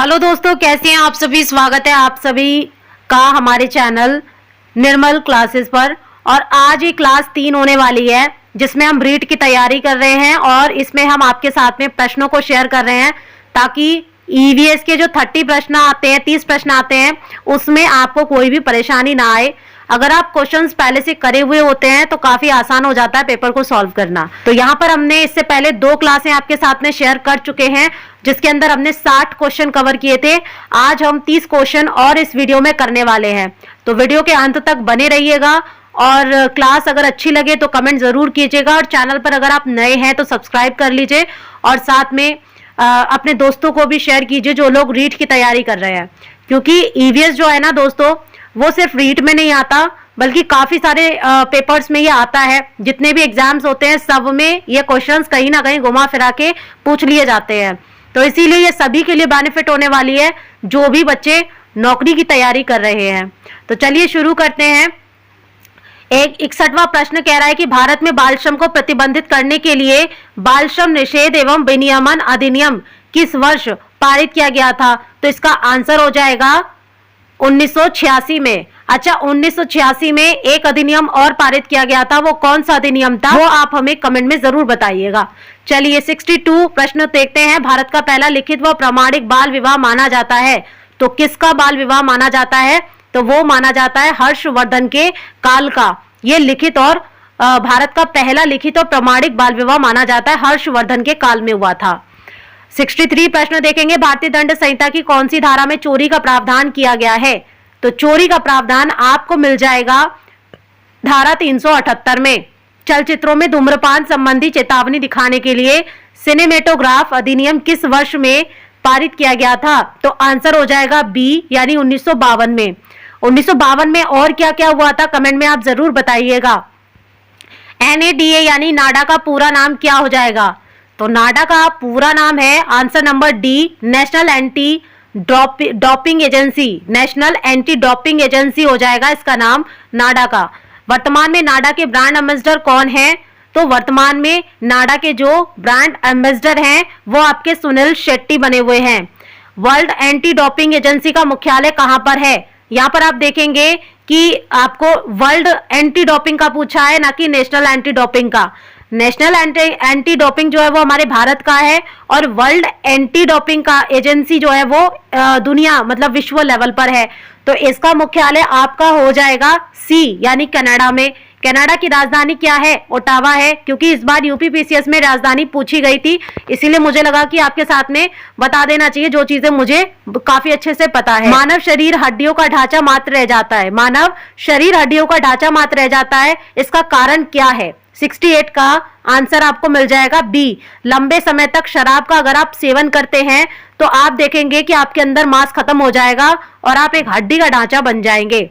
Hello दोस्तों, कैसे हैं आप सभी। स्वागत है आप सभी का हमारे चैनल निर्मल क्लासेस पर। और आज ये क्लास 3 होने वाली है जिसमें हम रीड की तैयारी कर रहे हैं और इसमें हम आपके साथ में प्रश्नों को शेयर कर रहे हैं ताकि ईवीएस के जो 30 प्रश्न आते हैं, 30 प्रश्न आते हैं, उसमें आपको कोई भी परेशानी ना आए। अगर आप क्वेश्चंस पहले से करे हुए होते हैं तो काफी आसान हो जाता है पेपर को सॉल्व करना। तो यहाँ पर हमने इससे पहले 2 क्लासें आपके साथ में शेयर कर चुके हैं जिसके अंदर हमने 60 क्वेश्चन कवर किए थे। आज हम 30 क्वेश्चन और इस वीडियो में करने वाले हैं, तो वीडियो के अंत तक बने रहिएगा। और क्लास अगर अच्छी लगे तो कमेंट जरूर कीजिएगा और चैनल पर अगर आप नए हैं तो सब्सक्राइब कर लीजिए और साथ में अपने दोस्तों को भी शेयर कीजिए जो लोग रीट की तैयारी कर रहे हैं, क्योंकि ईवीएस जो है ना दोस्तों, वो सिर्फ रीट में नहीं आता बल्कि काफी सारे पेपर्स में ये आता है। जितने भी एग्जाम्स होते हैं सब में ये क्वेश्चंस कहीं ना कहीं घुमा फिरा के पूछ लिए जाते हैं। तो इसीलिए ये सभी के लिए बेनिफिट होने वाली है जो भी बच्चे नौकरी की तैयारी कर रहे हैं। तो चलिए शुरू करते हैं। 61वां प्रश्न कह रहा है कि भारत में बाल श्रम को प्रतिबंधित करने के लिए बाल श्रम निषेध एवं विनियमन अधिनियम किस वर्ष पारित किया गया था। तो इसका आंसर हो जाएगा 1986 में। अच्छा, 1986 में एक अधिनियम और पारित किया गया था, वो कौन सा अधिनियम था वो आप हमें कमेंट में जरूर बताइएगा। चलिए 62 प्रश्न देखते हैं। भारत का पहला लिखित व प्रमाणिक बाल विवाह माना जाता है, तो किसका बाल विवाह माना जाता है। तो वो माना जाता है हर्षवर्धन के काल का। ये लिखित और भारत का पहला लिखित और प्रमाणिक बाल विवाह माना जाता है, हर्षवर्धन के काल में हुआ था। 63 प्रश्न देखेंगे। भारतीय दंड संहिता की कौन सी धारा में चोरी का प्रावधान किया गया है। तो चोरी का प्रावधान आपको मिल जाएगा धारा 378 में। चलचित्रों में धूम्रपान संबंधी चेतावनी दिखाने के लिए सिनेमेटोग्राफ अधिनियम किस वर्ष में पारित किया गया था। तो आंसर हो जाएगा बी, यानी 1952 में। 1952 में और क्या क्या हुआ था कमेंट में आप जरूर बताइएगा। NADA यानी नाडा का पूरा नाम क्या हो जाएगा। तो नाडा का पूरा नाम है answer number D, national anti doping agency. National anti doping agency हो जाएगा इसका नाम नाडा का। वर्तमान में नाडा के ब्रांड एम्बेसडर कौन है। तो वर्तमान में नाडा के जो ब्रांड एम्बेसडर हैं वो आपके सुनील शेट्टी बने हुए हैं। वर्ल्ड एंटी डोपिंग एजेंसी का मुख्यालय कहां पर है। यहाँ पर आप देखेंगे कि आपको वर्ल्ड एंटी डोपिंग का पूछा है, ना कि नेशनल एंटी डोपिंग का। नेशनल एंटी डोपिंग जो है वो हमारे भारत का है और वर्ल्ड एंटी डोपिंग का एजेंसी जो है वो दुनिया मतलब विश्व लेवल पर है। तो इसका मुख्यालय आपका हो जाएगा सी, यानी कनाडा में। कनाडा की राजधानी क्या है। ओटावा है, क्योंकि इस बार यूपीपीसीएस में राजधानी पूछी गई थी, इसीलिए मुझे लगा कि आपके साथ में बता देना चाहिए जो चीजें मुझे काफी अच्छे से पता है। मानव शरीर हड्डियों का ढांचा मात्र रह जाता है। मानव शरीर हड्डियों का ढांचा मात्र रह जाता है, इसका कारण क्या है। 68 का आंसर आपको मिल जाएगा बी। लंबे समय तक शराब का अगर आप सेवन करते हैं तो आप देखेंगे कि आपके अंदर मांस खत्म हो जाएगा और आप एक हड्डी का ढांचा बन जाएंगे।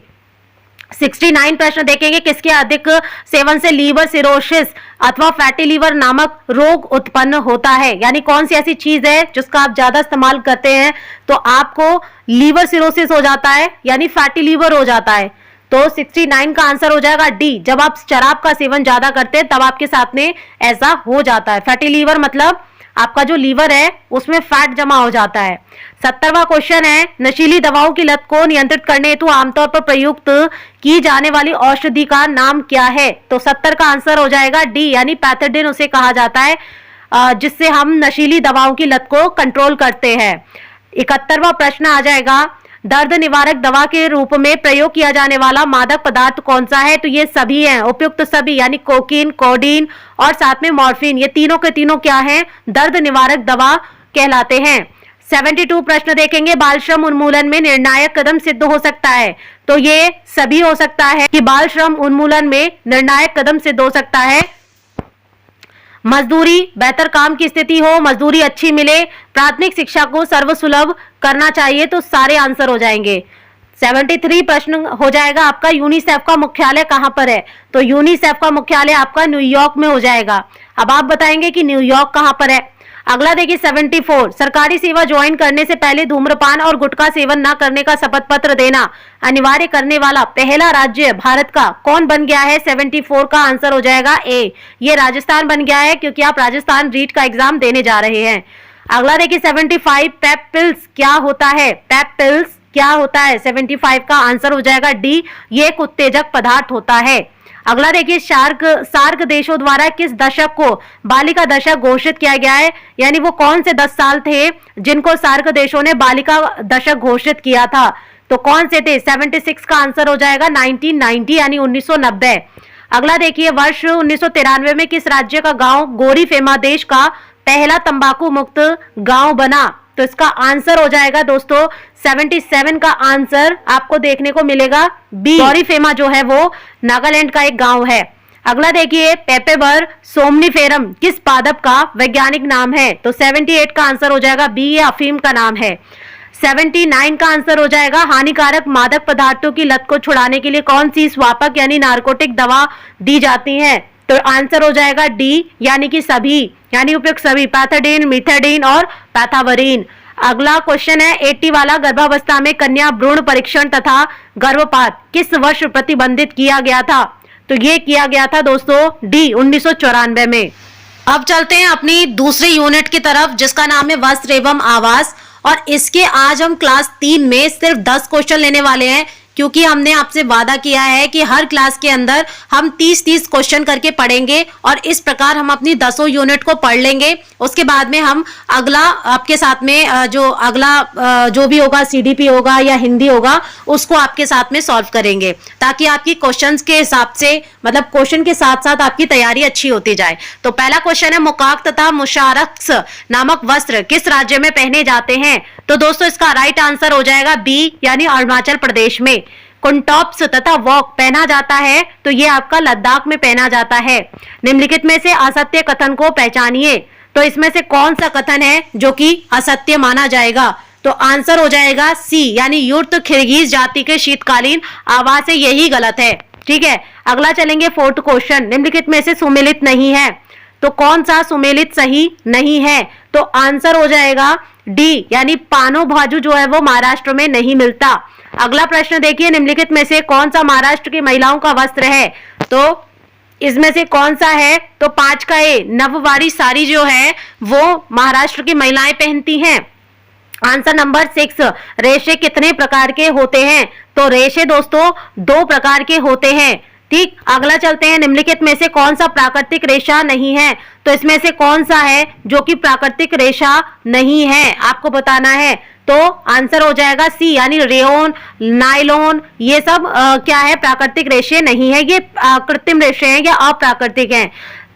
69 प्रश्न देखेंगे। किसके अधिक सेवन से लीवर सिरोसिस अथवा फैटी लीवर नामक रोग उत्पन्न होता है। यानी कौन सी ऐसी चीज है जिसका आप ज्यादा इस्तेमाल करते हैं तो आपको लीवर सिरोसिस हो जाता है, यानी फैटी लीवर हो जाता है। तो 69 का आंसर हो जाएगा डी। जब आप शराब का सेवन ज्यादा करते हैं तब आपके साथ में ऐसा हो जाता है। फैटी लीवर मतलब आपका जो लीवर है उसमें फैट जमा हो जाता है। 70वां क्वेश्चन है। नशीली दवाओं की लत को नियंत्रित करने हेतु आमतौर पर प्रयुक्त की जाने वाली औषधि का नाम क्या है। तो 70 का आंसर हो जाएगा डी, यानी पैथेडिन उसे कहा जाता है जिससे हम नशीली दवाओं की लत को कंट्रोल करते हैं। 71वां प्रश्न आ जाएगा। दर्द निवारक दवा के रूप में प्रयोग किया जाने वाला मादक पदार्थ कौन सा है। तो ये सभी हैं, उपयुक्त सभी, यानी कोकीन, कोडीन और साथ में मॉर्फिन। ये तीनों के तीनों क्या हैं, दर्द निवारक दवा कहलाते हैं। 72 प्रश्न देखेंगे। बाल श्रम उन्मूलन में निर्णायक कदम सिद्ध हो सकता है। तो ये सभी हो सकता है कि बाल श्रम उन्मूलन में निर्णायक कदम सिद्ध हो सकता है। मजदूरी, बेहतर काम की स्थिति हो, मजदूरी अच्छी मिले, प्राथमिक शिक्षा को सर्वसुलभ करना चाहिए, तो सारे आंसर हो जाएंगे। 73 प्रश्न हो जाएगा आपका। यूनिसेफ का मुख्यालय कहां पर है। तो यूनिसेफ का मुख्यालय आपका न्यूयॉर्क में हो जाएगा। अब आप बताएंगे कि न्यूयॉर्क कहां पर है। अगला देखिए 74। सरकारी सेवा ज्वाइन करने से पहले धूम्रपान और गुटखा सेवन न करने का शपथ पत्र देना अनिवार्य करने वाला पहला राज्य भारत का कौन बन गया है। 74 का आंसर हो जाएगा ए, ये राजस्थान बन गया है, क्योंकि आप राजस्थान रीट का एग्जाम देने जा रहे हैं। अगला देखिए 75 पेप्पिल्स क्या होता है, पेप्पिल्स क्या होता है, 75 का आंसर हो जाएगा डी, ये एक उत्तेजक पदार्थ होता है। अगला देखिए सार्क देशों द्वारा किस दशक को बालिका दशक घोषित किया गया है, यानी वो कौन से 10 साल थे जिनको सार्क देशों ने बालिका दशक घोषित किया था, तो कौन से थे, 76 का आंसर हो जाएगा 1990 यानी 1990। अगला देखिए वर्ष 1993 में किस राज्य का गांव गोरीफेमा देश का पहला तंबाकू मुक्त गांव बना, तो इसका आंसर हो जाएगा दोस्तों 77 का आंसर आपको देखने को मिलेगा बी, गोरीफेमा जो है वो नागालैंड का एक गांव है। अगला देखिए पेपेबर सोमनिफेरम किस पादप का वैज्ञानिक नाम है, तो 78 का आंसर हो जाएगा बी, ये अफीम का नाम है। 79 का आंसर हो जाएगा हानिकारक मादक पदार्थों की लत को छुड़ाने के लिए कौन सी स्वापक यानी नार्कोटिक दवा दी जाती है, तो आंसर हो जाएगा डी यानी कि सभी, यानी उपयुक्त सभी, पैथाडीन, मिथाडीन और पैथावरीन। अगला क्वेश्चन है 80 वाला, गर्भावस्था में कन्या भ्रूण परीक्षण तथा गर्भपात किस वर्ष प्रतिबंधित किया गया था, तो ये किया गया था दोस्तों डी 1994 में। अब चलते हैं अपनी दूसरी यूनिट की तरफ जिसका नाम है वस्त्र एवं आवास, और इसके आज हम क्लास 3 में सिर्फ 10 क्वेश्चन लेने वाले हैं, क्योंकि हमने आपसे वादा किया है कि हर क्लास के अंदर हम 30-30 क्वेश्चन करके पढ़ेंगे और इस प्रकार हम अपनी 10 यूनिट को पढ़ लेंगे। उसके बाद में हम अगला आपके साथ में जो अगला जो भी होगा सीडीपी होगा या हिंदी होगा उसको आपके साथ में सॉल्व करेंगे, ताकि आपकी क्वेश्चंस के हिसाब से मतलब क्वेश्चन के साथ साथ आपकी तैयारी अच्छी होती जाए। तो पहला क्वेश्चन है मुकाक तथा मुशारक्स नामक वस्त्र किस राज्य में पहने जाते हैं, तो दोस्तों इसका राइट आंसर हो जाएगा बी यानी अरुणाचल प्रदेश में। कुंटॉप्स तथा वॉक पहना जाता है, तो ये आपका लद्दाख में पहना जाता है। निम्नलिखित में से असत्य कथन को पहचानिए, तो इसमें से कौन सा कथन है जो कि असत्य माना जाएगा, तो आंसर हो जाएगा सी यानी यूर्त खिरगिज जाति के शीतकालीन आवास है, यही गलत है। ठीक है, अगला चलेंगे 4th क्वेश्चन, निम्नलिखित में से सुमेलित नहीं है, तो कौन सा सुमेलित सही नहीं है, तो आंसर हो जाएगा डी यानी पानो भाजू जो है वो महाराष्ट्र में नहीं मिलता। अगला प्रश्न देखिए, निम्नलिखित में से कौन सा महाराष्ट्र की महिलाओं का वस्त्र है, तो इसमें से कौन सा है, तो 5 का ए नववारी साड़ी जो है वो महाराष्ट्र की महिलाएं पहनती हैं। आंसर नंबर 6 रेशे कितने प्रकार के होते हैं, तो रेशे दोस्तों 2 प्रकार के होते हैं। ठीक, अगला चलते हैं, निम्नलिखित में से कौन सा प्राकृतिक रेशा नहीं है, तो इसमें से कौन सा है जो कि प्राकृतिक रेशा नहीं है आपको बताना है, तो आंसर हो जाएगा सी यानी रेयोन, नायलॉन, ये सब क्या है प्राकृतिक रेशे नहीं है, ये कृत्रिम रेशे हैं या अप्राकृतिक हैं।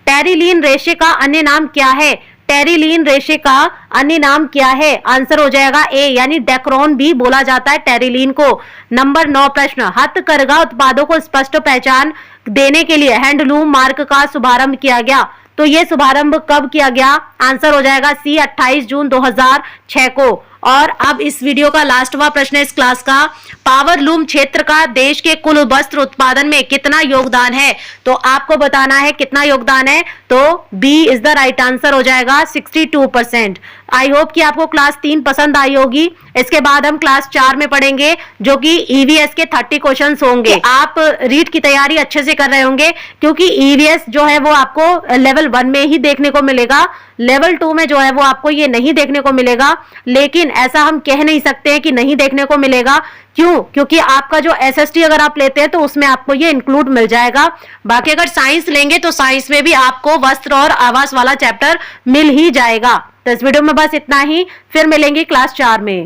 टेरिलीन रेशे का अन्य नाम क्या है, टेरिलीन रेशे का अन्य नाम क्या है, आंसर हो जाएगा ए यानी डेक्रोन भी बोला जाता है टेरिलीन को। नंबर 9 प्रश्न, हथकरघा उत्पादों को स्पष्ट पहचान देने के लिए हैंडलूम मार्क का शुभारंभ किया गया, तो ये शुभारंभ कब किया गया, आंसर हो जाएगा सी 28 जून 2006 को। और अब इस वीडियो का लास्टवा प्रश्न इस क्लास का, पावरलूम क्षेत्र का देश के कुल वस्त्र उत्पादन में कितना योगदान है, तो आपको बताना है कितना योगदान है, तो B is the right answer हो जाएगा 62%। आई होप कि आपको क्लास 3 पसंद आई होगी। इसके बाद हम क्लास 4 में पढ़ेंगे जो कि ईवीएस के 30 क्वेश्चंस होंगे। आप रीड की तैयारी अच्छे से कर रहे होंगे, क्योंकि ईवीएस जो है वो आपको लेवल 1 में ही देखने को मिलेगा, लेवल 2 में जो है वो आपको ये नहीं देखने को मिलेगा। लेकिन ऐसा हम कह नहीं सकते हैं कि नहीं देखने को मिलेगा, क्यों, क्योंकि आपका जो एसएसटी अगर आप लेते हैं तो उसमें आपको ये इंक्लूड मिल जाएगा। बाकी अगर साइंस लेंगे तो साइंस में भी आपको वस्त्र और आवास वाला चैप्टर मिल ही जाएगा। तो इस वीडियो में बस इतना ही, फिर मिलेंगे क्लास 4 में।